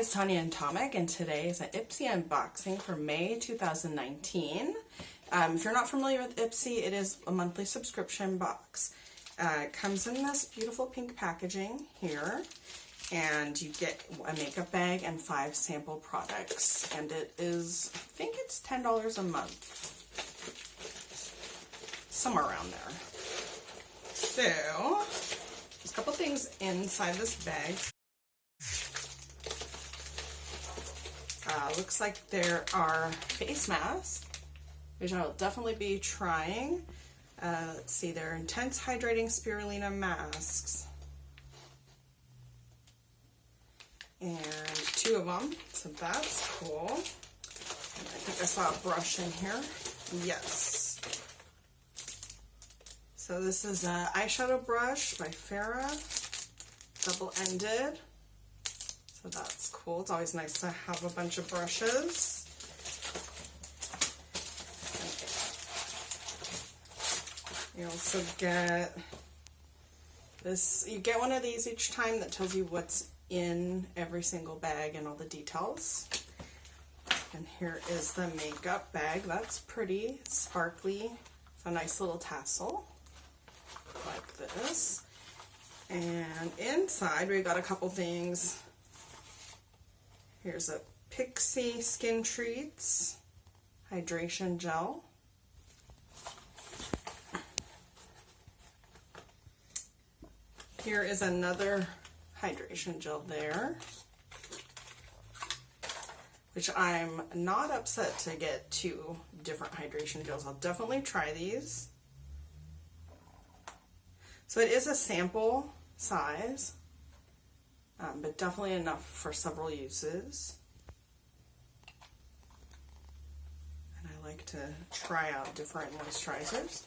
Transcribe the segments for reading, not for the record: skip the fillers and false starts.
guys, Tanya and Tomic, and today is an Ipsy unboxing for May 2019. If you're not familiar with Ipsy, it is a monthly subscription box. It comes in this beautiful pink packaging here, and you get a makeup bag and 5 sample products, and it is, I think it's $10 a month, somewhere around there. So, there's a couple things inside this bag. Looks like there are face masks, which I will definitely be trying. Let's see, they're intense hydrating spirulina masks. And 2 of them, so that's cool. And I think I saw a brush in here. Yes. So this is an eyeshadow brush by F.A.R.A.H, double-ended. So that's cool. It's always nice to have a bunch of brushes. You also get this, you get one of these each time that tells you what's in every single bag and all the details. And here is the makeup bag. That's pretty, sparkly. It's a nice little tassel like this. And inside we got a couple things. Here's a PIXI Skin Treats Hydration Gel. Here is another hydration gel there, which I'm not upset to get 2 different hydration gels. I'll definitely try these. So it is a sample size, but definitely enough for several uses. And I like to try out different moisturizers.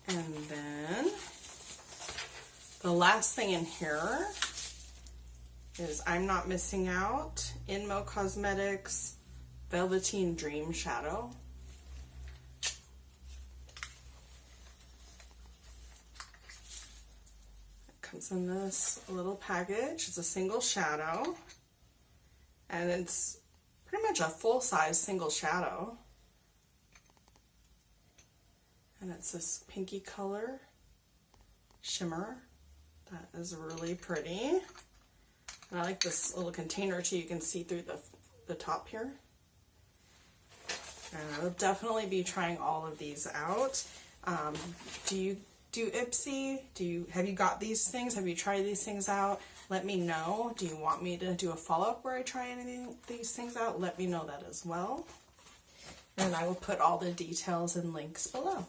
And then the last thing in here is I'm Not Missing Out, INMO Cosmetics Velveteen Dream Shadow. Comes in this little package. It's a single shadow, and it's pretty much a full-size single shadow, and it's this pinky color shimmer that is really pretty. And I like this little container too. You can see through the top here, and I'll definitely be trying all of these out. Do you do Ipsy? Have you got these things? Have you tried these things out? Let me know. Do you want me to do a follow-up where I try any of these things out? Let me know that as well. And I will put all the details and links below.